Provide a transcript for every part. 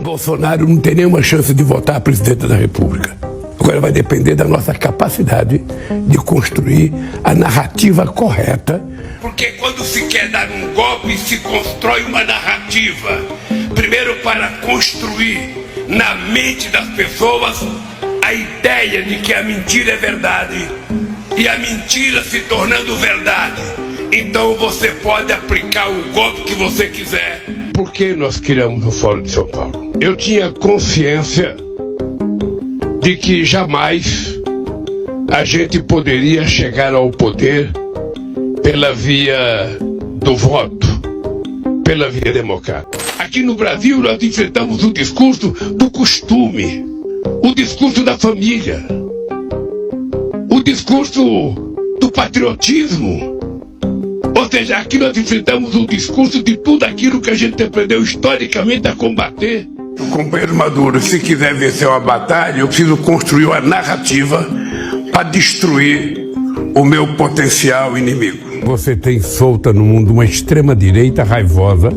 Bolsonaro não tem nenhuma chance de votar a presidente da República. Agora vai depender da nossa capacidade de construir a narrativa correta. Porque quando se quer dar um golpe, se constrói uma narrativa. Primeiro para construir na mente das pessoas a ideia de que a mentira é verdade e a mentira se tornando verdade. Então você pode aplicar o golpe que você quiser. Por que nós criamos o Fórum de São Paulo? Eu tinha consciência de que jamais a gente poderia chegar ao poder pela via do voto, pela via democrática. Aqui no Brasil nós enfrentamos o discurso do costume, o discurso da família, o discurso do patriotismo. Ou seja, aqui nós enfrentamos o discurso de tudo aquilo que a gente aprendeu historicamente a combater. O companheiro Maduro, se quiser vencer uma batalha, eu preciso construir uma narrativa para destruir o meu potencial inimigo. Você tem solta no mundo uma extrema-direita raivosa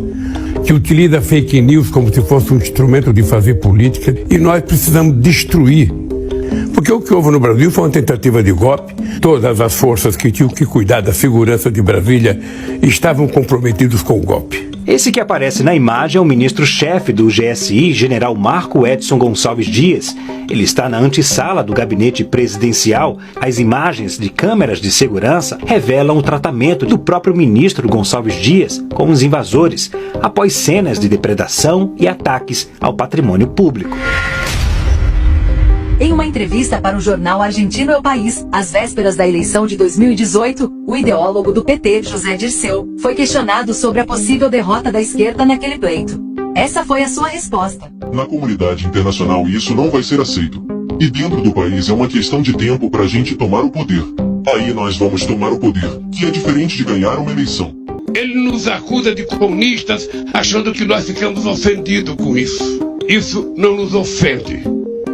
que utiliza fake news como se fosse um instrumento de fazer política, e nós precisamos destruir. Porque o que houve no Brasil foi uma tentativa de golpe. Todas as forças que tinham que cuidar da segurança de Brasília estavam comprometidos com o golpe. Esse que aparece na imagem é o ministro-chefe do GSI, general Marco Edson Gonçalves Dias. Ele está na antessala do gabinete presidencial. As imagens de câmeras de segurança revelam o tratamento do próprio ministro Gonçalves Dias com os invasores, após cenas de depredação e ataques ao patrimônio público. Em uma entrevista para o jornal argentino El País, às vésperas da eleição de 2018, o ideólogo do PT, José Dirceu, foi questionado sobre a possível derrota da esquerda naquele pleito. Essa foi a sua resposta. Na comunidade internacional isso não vai ser aceito. E dentro do país é uma questão de tempo para a gente tomar o poder. Aí nós vamos tomar o poder, que é diferente de ganhar uma eleição. Ele nos acusa de comunistas, achando que nós ficamos ofendidos com isso. Isso não nos ofende.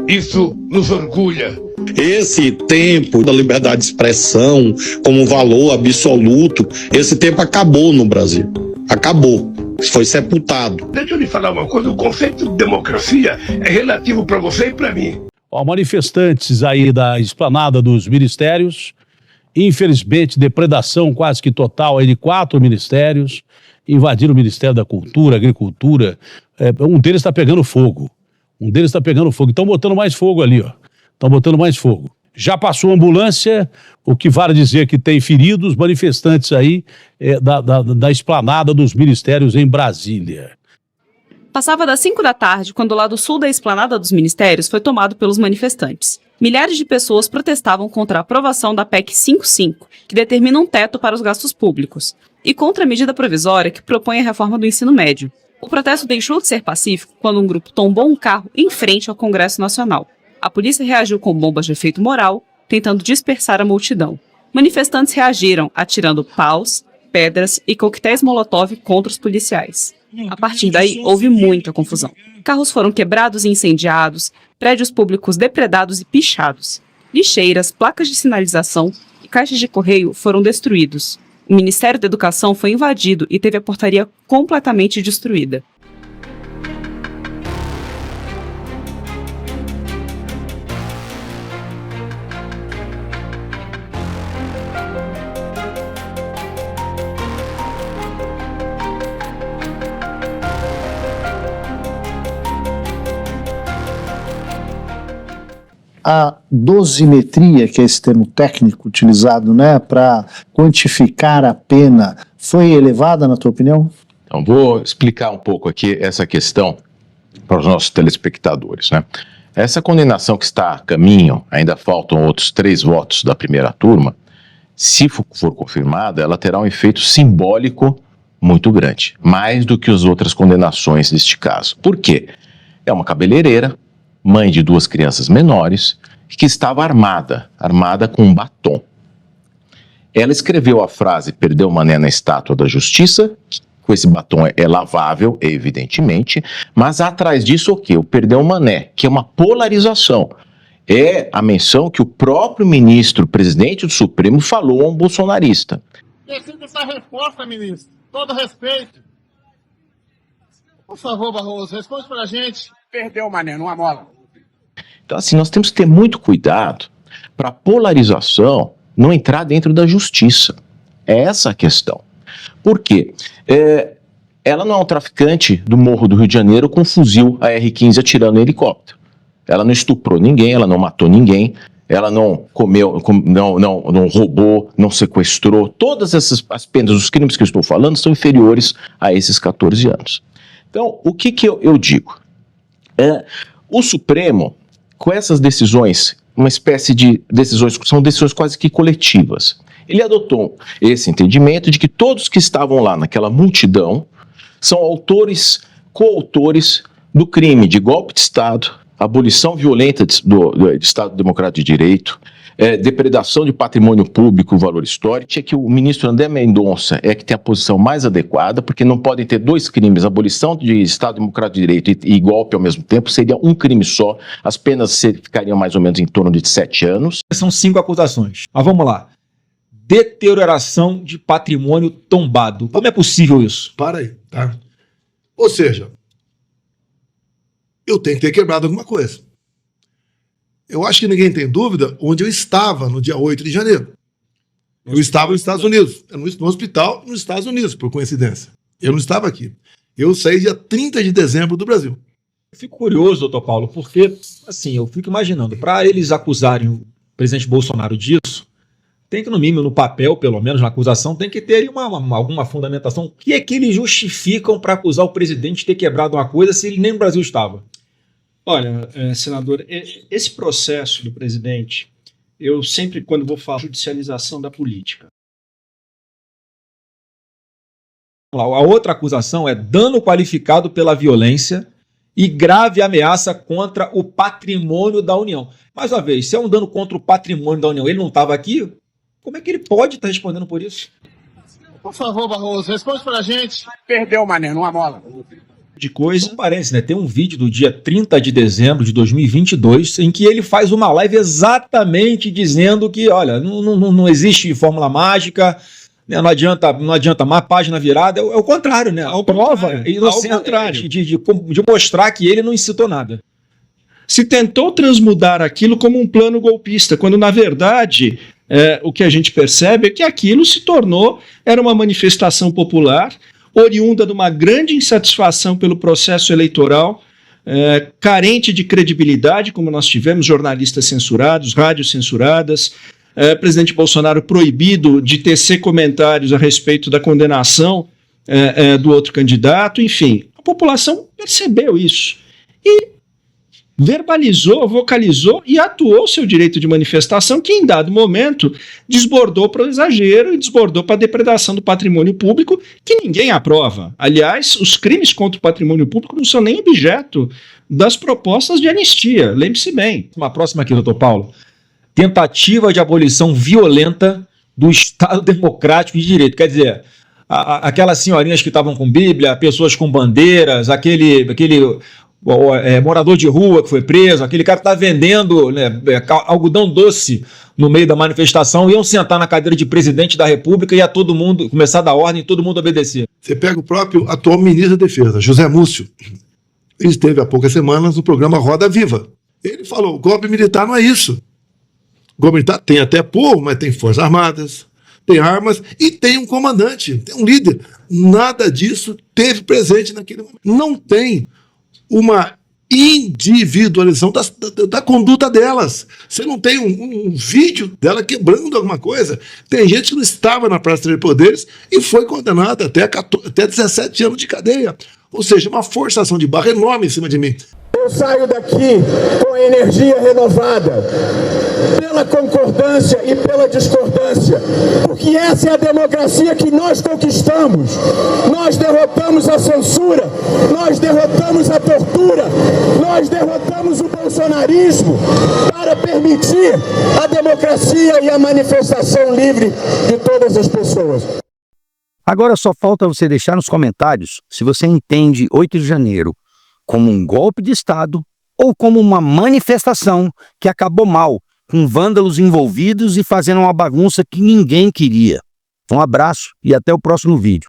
Isso nos orgulha. Esse tempo da liberdade de expressão como um valor absoluto, esse tempo acabou no Brasil. Acabou. Foi sepultado. Deixa eu lhe falar uma coisa, o conceito de democracia é relativo para você e para mim. Manifestantes aí da esplanada dos ministérios, infelizmente depredação quase que total aí de 4 ministérios, invadiram o Ministério da Cultura, Agricultura, um deles está pegando fogo. Estão botando mais fogo ali, ó. Estão botando mais fogo. Já passou a ambulância, o que vale dizer que tem feridos, manifestantes aí da esplanada dos ministérios em Brasília. Passava das 5 da tarde quando o lado sul da esplanada dos ministérios foi tomado pelos manifestantes. Milhares de pessoas protestavam contra a aprovação da PEC 55, que determina um teto para os gastos públicos, e contra a medida provisória que propõe a reforma do ensino médio. O protesto deixou de ser pacífico quando um grupo tombou um carro em frente ao Congresso Nacional. A polícia reagiu com bombas de efeito moral, tentando dispersar a multidão. Manifestantes reagiram atirando paus, pedras e coquetéis Molotov contra os policiais. A partir daí, houve muita confusão. Carros foram quebrados e incendiados, prédios públicos depredados e pichados. Lixeiras, placas de sinalização e caixas de correio foram destruídos. O Ministério da Educação foi invadido e teve a portaria completamente destruída. A dosimetria, que é esse termo técnico utilizado, né, para quantificar a pena, foi elevada, na tua opinião? Então, vou explicar um pouco aqui essa questão para os nossos telespectadores, né? Essa condenação que está a caminho, ainda faltam outros 3 votos da primeira turma, se for confirmada, ela terá um efeito simbólico muito grande, mais do que as outras condenações deste caso. Por quê? É uma cabeleireira, mãe de 2 crianças menores, que estava armada com um batom. Ela escreveu a frase "perdeu o mané na estátua da justiça", com esse batom é lavável, evidentemente, mas atrás disso o quê? O "perdeu o mané", que é uma polarização. É a menção que o próprio ministro, presidente do Supremo, falou a um bolsonarista. Decida essa resposta, ministro. Todo respeito. Por favor, Barroso, responde pra gente. Perdeu, mané, numa mola. Então, assim, nós temos que ter muito cuidado para a polarização não entrar dentro da justiça. É essa a questão. Por quê? Ela não é um traficante do Morro do Rio de Janeiro com um fuzil AR-15 atirando em helicóptero. Ela não estuprou ninguém, ela não matou ninguém, ela não comeu, não roubou, não sequestrou. Todas as penas, os crimes que eu estou falando, são inferiores a esses 14 anos. Então, o que eu digo? O Supremo, com essas decisões, uma espécie de decisões, são decisões quase que coletivas. Ele adotou esse entendimento de que todos que estavam lá naquela multidão são autores, coautores do crime de golpe de Estado, abolição violenta do Estado Democrático de Direito, depredação de patrimônio público, valor histórico. É que o ministro André Mendonça é que tem a posição mais adequada, porque não podem ter dois crimes, abolição de Estado Democrático de Direito e golpe ao mesmo tempo, seria um crime só, as penas ficariam mais ou menos em torno de 7 anos. São 5 acusações. Mas vamos lá. Deterioração de patrimônio tombado. Como é possível isso? Para aí, tá? Ou seja, eu tenho que ter quebrado alguma coisa. Eu acho que ninguém tem dúvida onde eu estava no dia 8 de janeiro. Eu estava nos Estados Unidos, no hospital nos Estados Unidos, por coincidência. Eu não estava aqui. Eu saí dia 30 de dezembro do Brasil. Eu fico curioso, doutor Paulo, porque, assim, eu fico imaginando, para eles acusarem o presidente Bolsonaro disso, tem que, no mínimo, no papel, pelo menos, na acusação, tem que ter alguma fundamentação. O que é que eles justificam para acusar o presidente de ter quebrado uma coisa se ele nem no Brasil estava? Olha, senador, esse processo do presidente, eu sempre, quando vou falar judicialização da política. A outra acusação é dano qualificado pela violência e grave ameaça contra o patrimônio da União. Mais uma vez, se é um dano contra o patrimônio da União, ele não estava aqui, como é que ele pode estar respondendo por isso? Por favor, Barroso, responde pra gente. Perdeu, mané, numa mola. De coisa. Não parece, né? Tem um vídeo do dia 30 de dezembro de 2022 em que ele faz uma live exatamente dizendo que, olha, não existe fórmula mágica, né? Não adianta mais página virada, é o contrário, né? A prova de mostrar que ele não incitou nada. Se tentou transmudar aquilo como um plano golpista, quando na verdade o que a gente percebe é que aquilo era uma manifestação popular oriunda de uma grande insatisfação pelo processo eleitoral, carente de credibilidade, como nós tivemos jornalistas censurados, rádios censuradas, presidente Bolsonaro proibido de tecer comentários a respeito da condenação do outro candidato, enfim, a população percebeu isso e verbalizou, vocalizou e atuou seu direito de manifestação, que em dado momento desbordou para o exagero e desbordou para a depredação do patrimônio público, que ninguém aprova. Aliás, os crimes contra o patrimônio público não são nem objeto das propostas de anistia, lembre-se bem. Uma próxima aqui, doutor Paulo. Tentativa de abolição violenta do Estado Democrático de Direito. Quer dizer, aquelas senhorinhas que estavam com Bíblia, pessoas com bandeiras, aquele morador de rua que foi preso, aquele cara que está vendendo, né, algodão doce no meio da manifestação, iam sentar na cadeira de presidente da República e ia todo mundo começar a dar ordem e todo mundo obedecer. Você pega o próprio atual ministro da Defesa, José Múcio. Ele esteve há poucas semanas no programa Roda Viva. Ele falou, golpe militar não é isso. Golpe militar tem até povo, mas tem forças armadas, tem armas e tem um comandante, tem um líder. Nada disso teve presente naquele momento. Não tem uma individualização da conduta delas. Você não tem um vídeo dela quebrando alguma coisa. Tem gente que não estava na Praça de Poderes e foi condenada até 17 anos de cadeia. Ou seja, uma forçação de barra enorme em cima de mim. Eu saio daqui com energia renovada, pela concordância e pela discordância, porque essa é a democracia que nós conquistamos. Nós derrotamos a censura, nós derrotamos a tortura, nós derrotamos o bolsonarismo para permitir a democracia e a manifestação livre de todas as pessoas. Agora só falta você deixar nos comentários se você entende 8 de janeiro como um golpe de Estado ou como uma manifestação que acabou mal, com vândalos envolvidos e fazendo uma bagunça que ninguém queria. Um abraço e até o próximo vídeo.